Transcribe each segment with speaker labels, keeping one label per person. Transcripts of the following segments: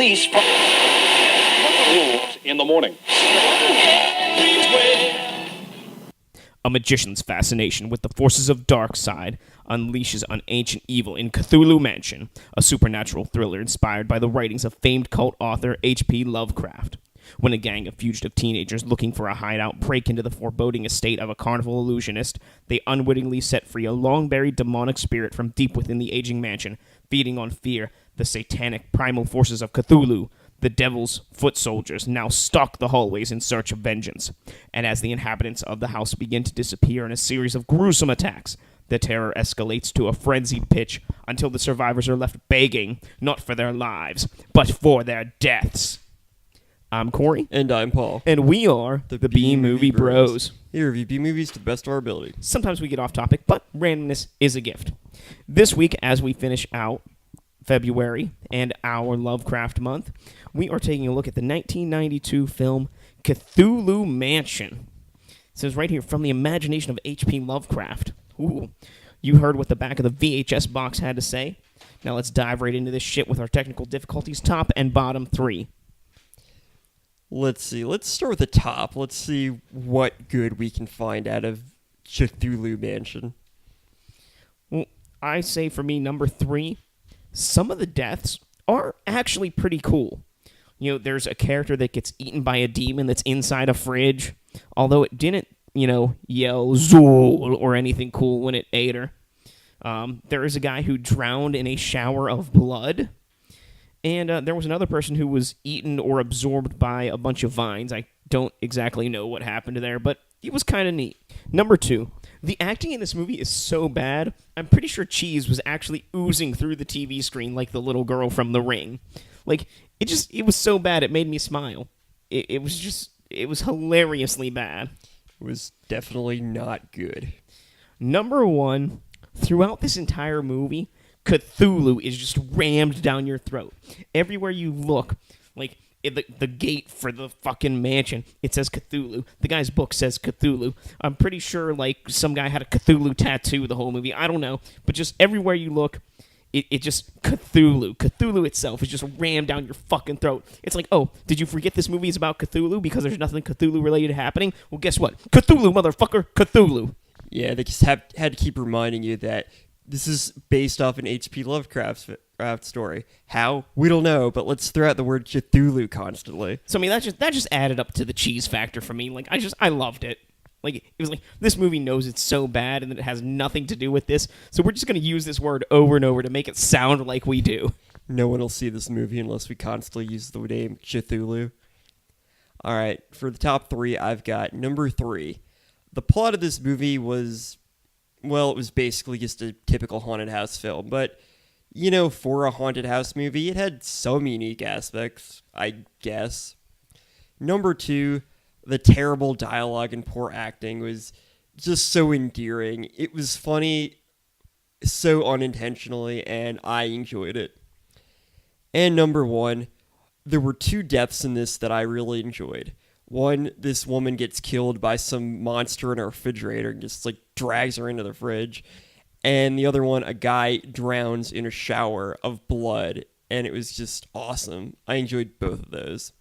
Speaker 1: police
Speaker 2: in the morning.
Speaker 3: A magician's fascination with the forces of dark side unleashes on ancient evil in Cthulhu Mansion, a supernatural thriller inspired by the writings of famed cult author H.P. Lovecraft. When a gang of fugitive teenagers looking for a hideout break into the foreboding estate of a carnival illusionist, they unwittingly set free a long-buried demonic spirit from deep within the aging mansion, feeding on fear, the satanic primal forces of Cthulhu. The devil's foot soldiers now stalk the hallways in search of vengeance. And as the inhabitants of the house begin to disappear in a series of gruesome attacks, the terror escalates to a frenzied pitch until the survivors are left begging, not for their lives, but for their deaths. I'm Corey.
Speaker 4: And I'm Paul.
Speaker 3: And we are the B-Movie Bros.
Speaker 4: Here, review B-movies to the best of our ability.
Speaker 3: Sometimes we get off topic, but randomness is a gift. This week, as we finish out February and our Lovecraft Month, we are taking a look at the 1992 film Cthulhu Mansion. It says right here, from the imagination of H.P. Lovecraft. Ooh, you heard what the back of the VHS box had to say. Now let's dive right into this shit with our technical difficulties, top and bottom three.
Speaker 4: Let's see. Let's start with the top. Let's see what good we can find out of Cthulhu Mansion.
Speaker 3: Well, I say for me, number three, some of the deaths are actually pretty cool. You know, there's a character that gets eaten by a demon that's inside a fridge, although it didn't, yell Zool or anything cool when it ate her. There is a guy who drowned in a shower of blood. And there was another person who was eaten or absorbed by a bunch of vines. I don't exactly know what happened there, but it was kind of neat. Number two, the acting in this movie is so bad, I'm pretty sure cheese was actually oozing through the TV screen like the little girl from The Ring. Like, it was so bad it made me smile. It was hilariously bad.
Speaker 4: It was definitely not good.
Speaker 3: Number one, throughout this entire movie, Cthulhu is just rammed down your throat. Everywhere you look, like the gate for the fucking mansion, it says Cthulhu. The guy's book says Cthulhu. I'm pretty sure like some guy had a Cthulhu tattoo the whole movie. I don't know. But just everywhere you look, it just Cthulhu. Cthulhu itself is just rammed down your fucking throat. It's like, oh, did you forget this movie is about Cthulhu because there's nothing Cthulhu related happening? Well, guess what? Cthulhu, motherfucker, Cthulhu.
Speaker 4: Yeah, they just had to keep reminding you that this is based off an H.P. Lovecraft story. How? We don't know, but let's throw out the word Cthulhu constantly.
Speaker 3: So, I mean, that just added up to the cheese factor for me. Like, I loved it. Like, it was like, this movie knows it's so bad and that it has nothing to do with this, so we're just going to use this word over and over to make it sound like we do.
Speaker 4: No one will see this movie unless we constantly use the name Cthulhu. All right, for the top three, I've got number three. The plot of this movie was, well, it was basically just a typical haunted house film, but, for a haunted house movie, it had some unique aspects, I guess. Number two, the terrible dialogue and poor acting was just so endearing. It was funny so unintentionally, and I enjoyed it. And number one, there were two deaths in this that I really enjoyed. One, this woman gets killed by some monster in a refrigerator and just, drags her into the fridge. And the other one, a guy drowns in a shower of blood. And it was just awesome. I enjoyed both of those.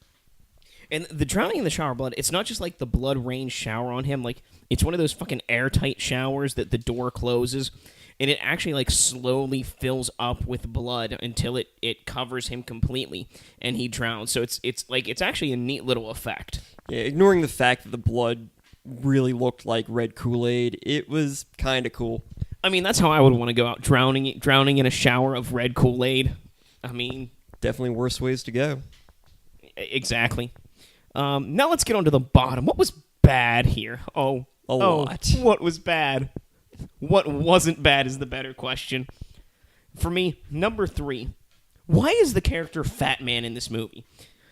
Speaker 3: And the drowning in the shower of blood, it's not just like the blood rain shower on him. Like, it's one of those fucking airtight showers that the door closes. And it actually, slowly fills up with blood until it covers him completely. And he drowns. So it's actually a neat little effect.
Speaker 4: Yeah, ignoring the fact that the blood really looked like red Kool-Aid, it was kind of cool.
Speaker 3: I mean, that's how I would want to go out, drowning in a shower of red Kool-Aid. I mean...
Speaker 4: Definitely worse ways to go.
Speaker 3: Exactly. Now let's get on to the bottom. What was bad here? A lot. What was bad? What wasn't bad is the better question. For me, number three. Why is the character Fat Man in this movie?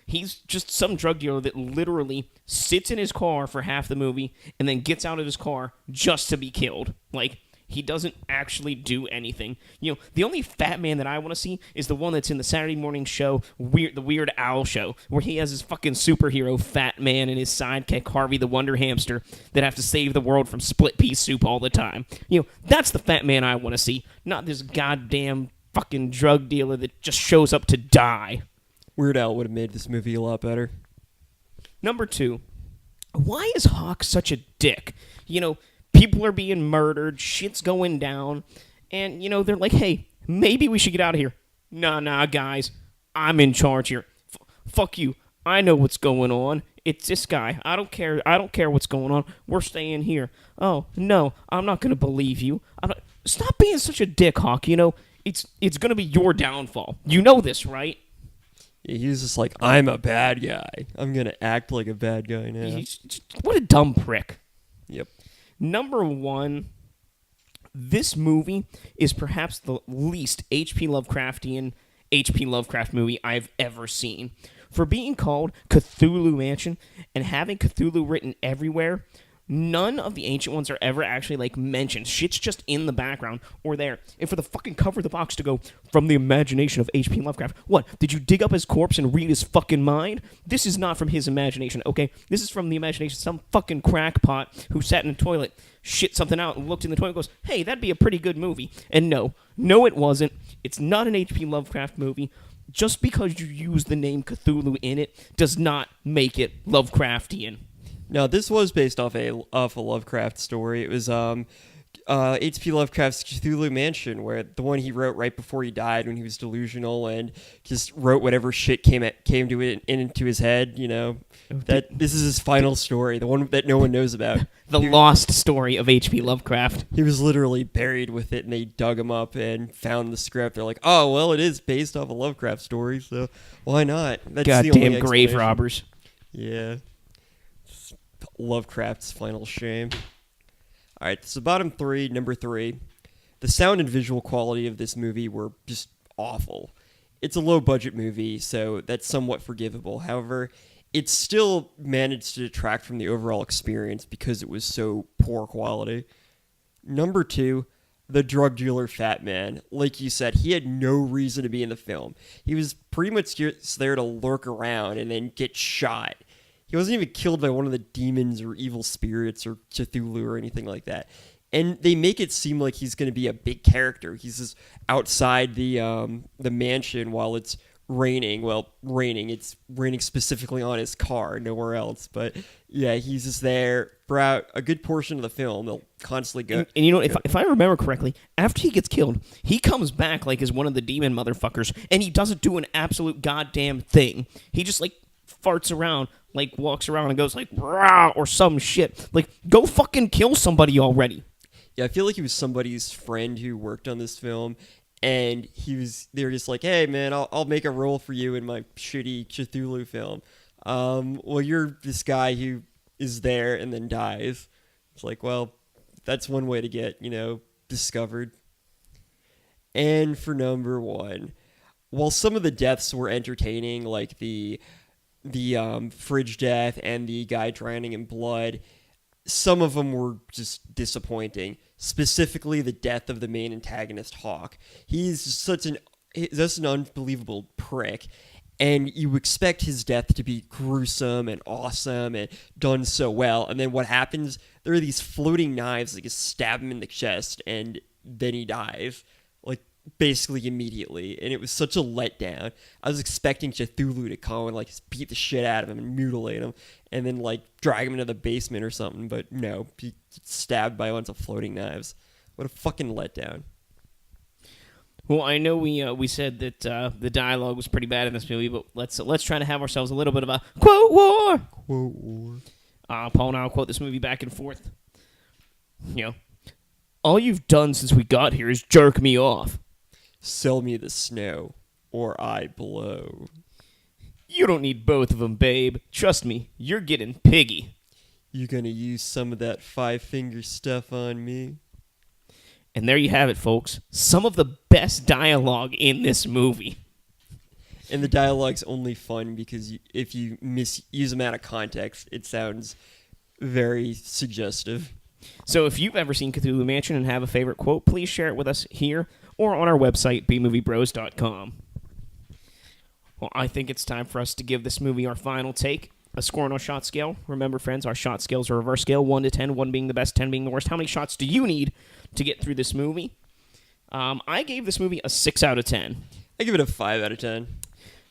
Speaker 3: He's just some drug dealer that literally sits in his car for half the movie and then gets out of his car just to be killed. Like, he doesn't actually do anything. The only Fat Man that I want to see is the one that's in the Saturday morning show, the Weird Al show, where he has his fucking superhero Fat Man and his sidekick Harvey the Wonder Hamster that have to save the world from split pea soup all the time. That's the Fat Man I want to see, not this goddamn fucking drug dealer that just shows up to die.
Speaker 4: Weird Al would have made this movie a lot better.
Speaker 3: Number 2, why is Hawk such a dick? People are being murdered, shit's going down, and, they're like, hey, maybe we should get out of here. Nah, guys, I'm in charge here. Fuck you. I know what's going on. It's this guy. I don't care what's going on. We're staying here. Oh, no, I'm not going to believe you. Stop being such a dick, Hawk. It's going to be your downfall. You know this, right?
Speaker 4: Yeah, he was just like, I'm a bad guy. I'm going to act like a bad guy now.
Speaker 3: What a dumb prick.
Speaker 4: Yep.
Speaker 3: Number 1, this movie is perhaps the least H.P. Lovecraftian H.P. Lovecraft movie I've ever seen. For being called Cthulhu Mansion and having Cthulhu written everywhere, none of the ancient ones are ever actually, mentioned. Shit's just in the background or there. And for the fucking cover of the box to go, from the imagination of H.P. Lovecraft. What? Did you dig up his corpse and read his fucking mind? This is not from his imagination, okay? This is from the imagination of some fucking crackpot who sat in a toilet, shit something out, and looked in the toilet and goes, hey, that'd be a pretty good movie. And no, it wasn't. It's not an H.P. Lovecraft movie. Just because you use the name Cthulhu in it does not make it Lovecraftian.
Speaker 4: Now, this was based off a Lovecraft story. It was H.P. Lovecraft's Cthulhu Mansion, where the one he wrote right before he died when he was delusional and just wrote whatever shit came to it into his head. That this is his final story, the one that no one knows about.
Speaker 3: The lost story of H.P. Lovecraft.
Speaker 4: He was literally buried with it, and they dug him up and found the script. They're like, oh, well, it is based off a Lovecraft story, so why not? That's
Speaker 3: goddamn grave robbers.
Speaker 4: Yeah. It's Lovecraft's final shame. All right, so bottom 3, number 3. The sound and visual quality of this movie were just awful. It's a low-budget movie, so that's somewhat forgivable. However, it still managed to detract from the overall experience because it was so poor quality. Number 2, the drug dealer Fat Man. Like you said, he had no reason to be in the film. He was pretty much just there to lurk around and then get shot. He wasn't even killed by one of the demons or evil spirits or Cthulhu or anything like that. And they make it seem like he's going to be a big character. He's just outside the mansion while it's raining. Well, it's raining specifically on his car, nowhere else. But yeah, he's just there throughout a good portion of the film. They'll constantly go.
Speaker 3: And if I remember correctly, after he gets killed, he comes back as one of the demon motherfuckers, and he doesn't do an absolute goddamn thing. He just farts around, walks around and goes rah, or some shit. Go fucking kill somebody already.
Speaker 4: Yeah, I feel like he was somebody's friend who worked on this film, and they were just like, hey, man, I'll make a role for you in my shitty Cthulhu film. Well, you're this guy who is there and then dies. It's like, well, that's one way to get, discovered. And for number 1, while some of the deaths were entertaining, like the fridge death and the guy drowning in blood, some of them were just disappointing. Specifically, the death of the main antagonist, Hawk. He's such an unbelievable prick, and you expect his death to be gruesome and awesome and done so well. And then what happens? There are these floating knives that just stab him in the chest, and then he dies. Basically immediately, and it was such a letdown. I was expecting Cthulhu to come and just beat the shit out of him and mutilate him, and then drag him into the basement or something. But no, he stabbed by a bunch of floating knives. What a fucking letdown!
Speaker 3: Well, I know we said that the dialogue was pretty bad in this movie, but let's try to have ourselves a little bit of a quote war.
Speaker 4: Quote war.
Speaker 3: Paul and I will quote this movie back and forth. All you've done since we got here is jerk me off.
Speaker 4: Sell me the snow, or I blow.
Speaker 3: You don't need both of them, babe. Trust me, you're getting piggy.
Speaker 4: You gonna use some of that 5-finger stuff on me?
Speaker 3: And there you have it, folks. Some of the best dialogue in this movie.
Speaker 4: And the dialogue's only fun because if you misuse them out of context, it sounds very suggestive.
Speaker 3: So if you've ever seen Cthulhu Mansion and have a favorite quote, please share it with us here or on our website, bmoviebros.com. Well, I think it's time for us to give this movie our final take. A score on our shot scale. Remember, friends, our shot scales are reverse scale, 1 to 10, 1 being the best, 10 being the worst. How many shots do you need to get through this movie? I gave this movie a 6 out of 10.
Speaker 4: I give it a 5 out of 10.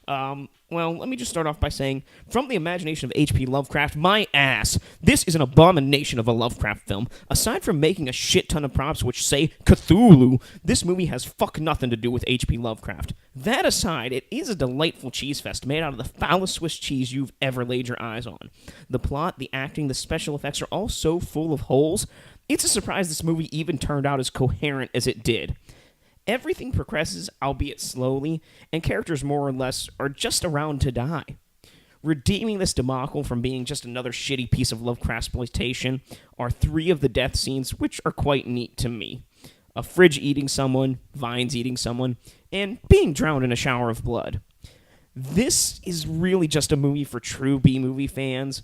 Speaker 3: Well, let me just start off by saying, from the imagination of H.P. Lovecraft, my ass, this is an abomination of a Lovecraft film. Aside from making a shit ton of props which say Cthulhu, this movie has fuck nothing to do with H.P. Lovecraft. That aside, it is a delightful cheese fest made out of the foulest Swiss cheese you've ever laid your eyes on. The plot, the acting, the special effects are all so full of holes. It's a surprise this movie even turned out as coherent as it did. Everything progresses, albeit slowly, and characters more or less are just around to die. Redeeming this debacle from being just another shitty piece of Lovecraft exploitation are 3 of the death scenes, which are quite neat to me. A fridge eating someone, vines eating someone, and being drowned in a shower of blood. This is really just a movie for true B-movie fans,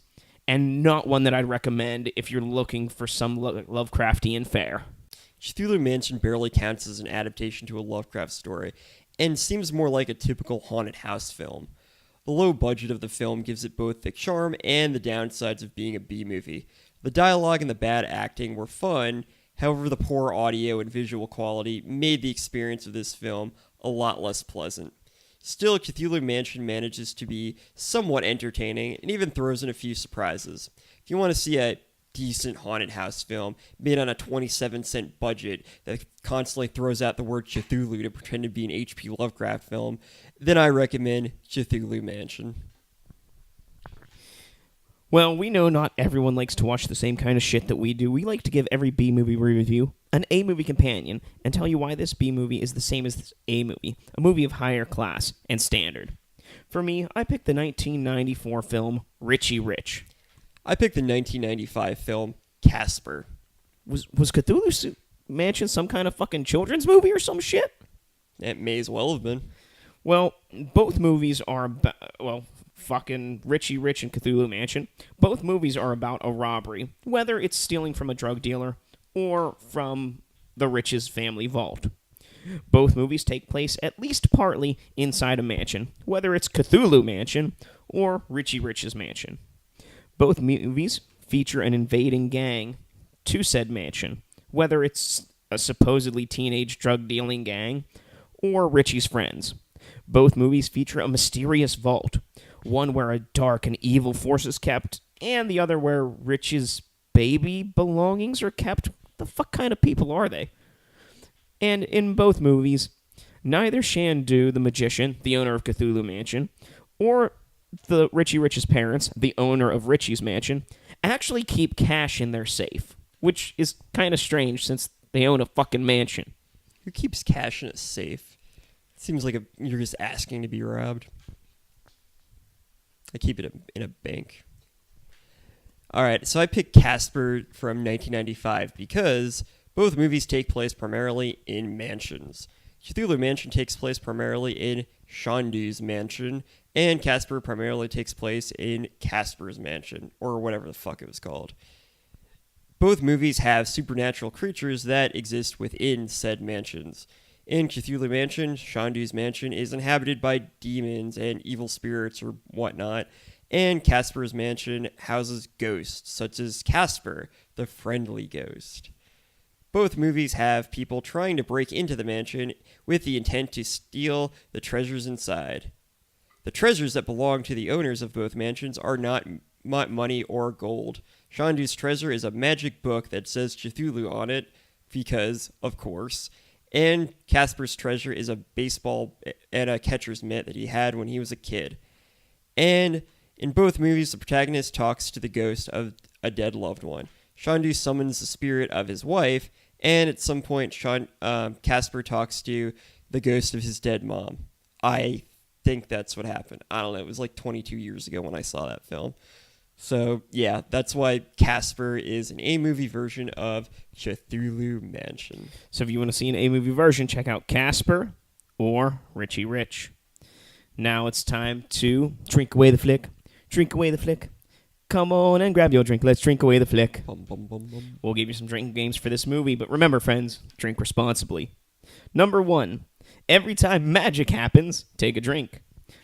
Speaker 3: and not one that I'd recommend if you're looking for some Lovecraftian fare.
Speaker 4: Cthulhu Mansion barely counts as an adaptation to a Lovecraft story, and seems more like a typical haunted house film. The low budget of the film gives it both the charm and the downsides of being a B-movie. The dialogue and the bad acting were fun, however the poor audio and visual quality made the experience of this film a lot less pleasant. Still, Cthulhu Mansion manages to be somewhat entertaining and even throws in a few surprises. If you want to see a decent haunted house film made on a 27-cent budget that constantly throws out the word Cthulhu to pretend to be an H.P. Lovecraft film, then I recommend Cthulhu Mansion.
Speaker 3: Well, we know not everyone likes to watch the same kind of shit that we do. We like to give every B-movie review an A-movie companion and tell you why this B-movie is the same as this A-movie, a movie of higher class and standard. For me, I picked the 1994 film Richie Rich.
Speaker 4: I picked the 1995 film Casper.
Speaker 3: Was Cthulhu Mansion some kind of fucking children's movie or some shit?
Speaker 4: It may as well have been.
Speaker 3: Well, both movies are fucking Richie Rich and Cthulhu Mansion. Both movies are about a robbery, whether it's stealing from a drug dealer or from the Rich's family vault. Both movies take place at least partly inside a mansion, whether it's Cthulhu Mansion or Richie Rich's mansion. Both movies feature an invading gang to said mansion, whether it's a supposedly teenage drug-dealing gang or Richie's friends. Both movies feature a mysterious vault, one where a dark and evil force is kept, and the other where Rich's baby belongings are kept. The fuck kind of people are they? And in both movies, neither Shandu, the magician, the owner of Cthulhu Mansion, or the Richie Rich's parents, the owner of Richie's mansion, actually keep cash in their safe, which is kind of strange since they own a fucking mansion.
Speaker 4: Who keeps cash in a safe? It seems like you're just asking to be robbed. I keep it in a bank. Alright, so I picked Casper from 1995 because both movies take place primarily in mansions. Cthulhu Mansion takes place primarily in Shandu's mansion, and Casper primarily takes place in Casper's mansion, or whatever the fuck it was called. Both movies have supernatural creatures that exist within said mansions. In Cthulhu Mansion, Shandu's mansion is inhabited by demons and evil spirits or whatnot, and Casper's mansion houses ghosts, such as Casper, the friendly ghost. Both movies have people trying to break into the mansion with the intent to steal the treasures inside. The treasures that belong to the owners of both mansions are not money or gold. Shandu's treasure is a magic book that says Cthulhu on it, because, of course, and Casper's treasure is a baseball and a catcher's mitt that he had when he was a kid. And in both movies, the protagonist talks to the ghost of a dead loved one. Shandu summons the spirit of his wife, and at some point, Casper talks to the ghost of his dead mom. I think that's what happened. I don't know. It was like 22 years ago when I saw that film. So, yeah, that's why Casper is an A-movie version of Cthulhu Mansion.
Speaker 3: So if you want to see an A-movie version, check out Casper or Richie Rich. Now it's time to drink away the flick. Drink away the flick. Come on and grab your drink. Let's drink away the flick.
Speaker 4: Bum, bum, bum, bum.
Speaker 3: We'll give you some drinking games for this movie, but remember, friends, drink responsibly. Number 1, every time magic happens, take a drink.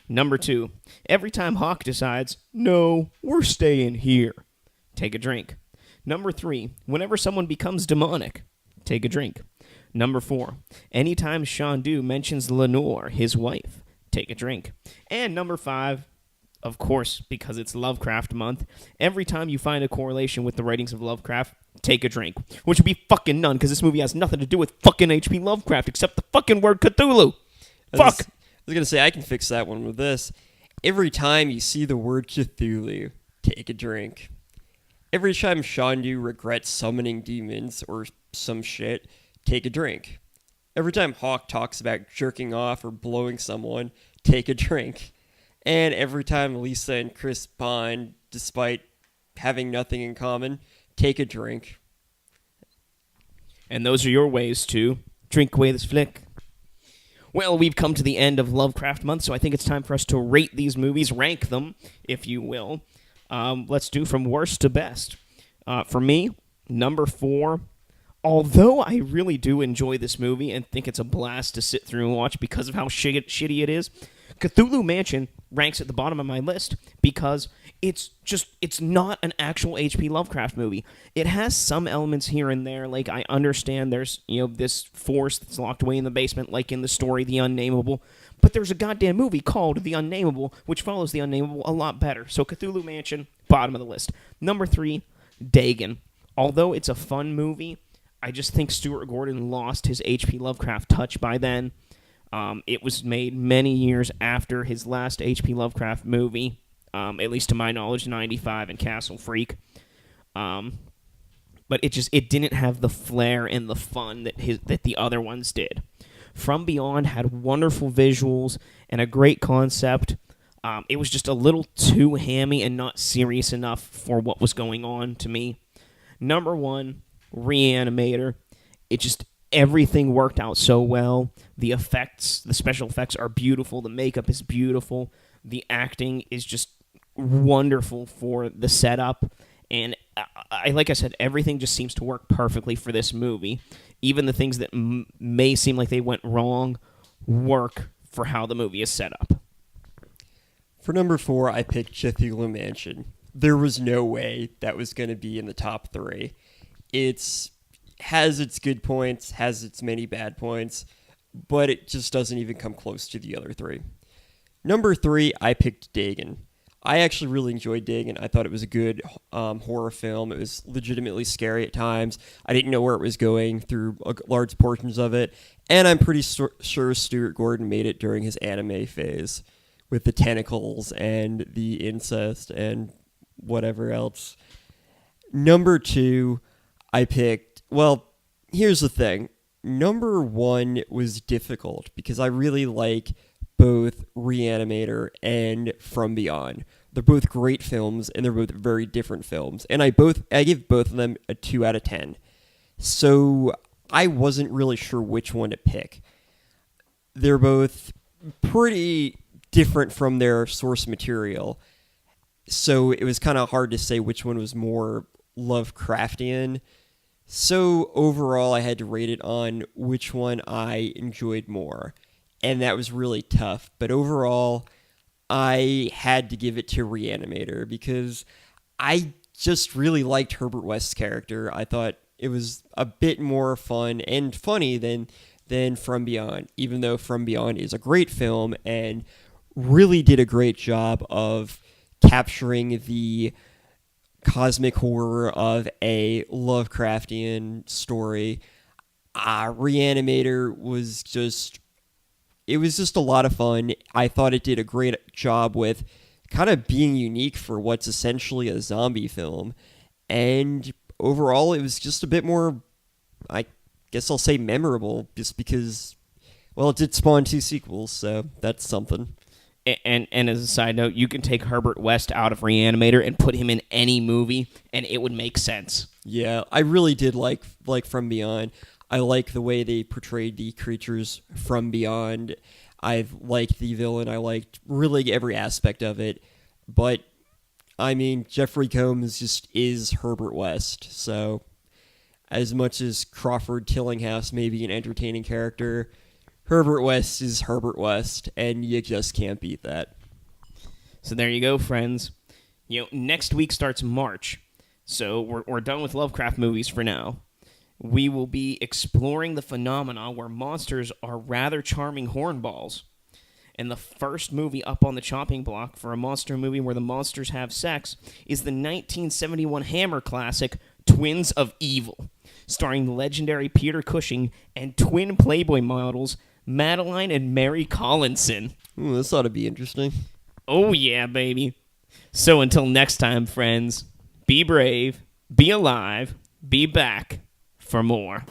Speaker 3: Number 2, every time Hawk decides, no, we're staying here, take a drink. Number 3, whenever someone becomes demonic, take a drink. Number 4, anytime Shandu mentions Lenore, his wife, take a drink. And number 5, of course, because it's Lovecraft Month, every time you find a correlation with the writings of Lovecraft, take a drink. Which would be fucking none, because this movie has nothing to do with fucking H.P. Lovecraft except the fucking word Cthulhu. Fuck!
Speaker 4: I was going to say, I can fix that one with this. Every time you see the word Cthulhu, take a drink. Every time Shandu regrets summoning demons or some shit, take a drink. Every time Hawk talks about jerking off or blowing someone, take a drink. And every time Lisa and Chris bond, despite having nothing in common, take a drink.
Speaker 3: And those are your ways to drink away this flick. Well, we've come to the end of Lovecraft Month, so I think it's time for us to rate these movies, rank them, if you will. Let's do from worst to best. For me, number 4, although I really do enjoy this movie and think it's a blast to sit through and watch because of how shitty it is, Cthulhu Mansion ranks at the bottom of my list because it's not an actual H.P. Lovecraft movie. It has some elements here and there, like I understand there's, this force that's locked away in the basement, like in the story The Unnameable, but there's a goddamn movie called The Unnameable, which follows The Unnameable a lot better. So Cthulhu Mansion, bottom of the list. Number 3, Dagon. Although it's a fun movie, I just think Stuart Gordon lost his H.P. Lovecraft touch by then. It was made many years after his last H.P. Lovecraft movie, at least to my knowledge, 95 and Castle Freak. But it didn't have the flair and the fun that the other ones did. From Beyond had wonderful visuals and a great concept. It was just a little too hammy and not serious enough for what was going on to me. Number 1, Reanimator. Everything worked out so well. The special effects are beautiful. The makeup is beautiful. The acting is just wonderful for the setup. And like I said, everything just seems to work perfectly for this movie. Even the things that may seem like they went wrong work for how the movie is set up.
Speaker 4: For number 4, I picked Cthulhu Mansion. There was no way that was going to be in the top 3. It's has its good points, has its many bad points, but it just doesn't even come close to the other 3. Number 3, I picked Dagon. I actually really enjoyed Dagon. I thought it was a good horror film. It was legitimately scary at times. I didn't know where it was going through large portions of it, and I'm pretty sure Stuart Gordon made it during his anime phase with the tentacles and the incest and whatever else. Number 2, I picked... Well, here's the thing. Number 1 was difficult because I really like both Reanimator and From Beyond. They're both great films, and they're both very different films. And I give both of them a 2 out of 10. So I wasn't really sure which one to pick. They're both pretty different from their source material. So it was kind of hard to say which one was more Lovecraftian. So overall, I had to rate it on which one I enjoyed more. And that was really tough. But overall, I had to give it to Reanimator because I just really liked Herbert West's character. I thought it was a bit more fun and funny than From Beyond, even though From Beyond is a great film and really did a great job of capturing the cosmic horror of a Lovecraftian story. Reanimator was just a lot of fun. I thought it did a great job with kind of being unique for what's essentially a zombie film. And overall, it was just a bit more, I guess I'll say memorable, just because, well, it did spawn 2 sequels, so that's something.
Speaker 3: And as a side note, you can take Herbert West out of Reanimator and put him in any movie, and it would make sense.
Speaker 4: Yeah, I really did like From Beyond. I like the way they portrayed the creatures from beyond. I liked the villain. I liked really every aspect of it. But, I mean, Jeffrey Combs just is Herbert West. So, as much as Crawford Tillinghast may be an entertaining character, Herbert West is Herbert West, and you just can't beat that.
Speaker 3: So there you go, friends. Next week starts March, so we're done with Lovecraft movies for now. We will be exploring the phenomena where monsters are rather charming hornballs. And the first movie up on the chopping block for a monster movie where the monsters have sex is the 1971 Hammer classic, Twins of Evil, starring legendary Peter Cushing and twin Playboy models Madeline and Mary Collinson.
Speaker 4: Ooh, this ought to be interesting.
Speaker 3: Oh yeah, baby. So until next time, friends, be brave, be alive, be back for more.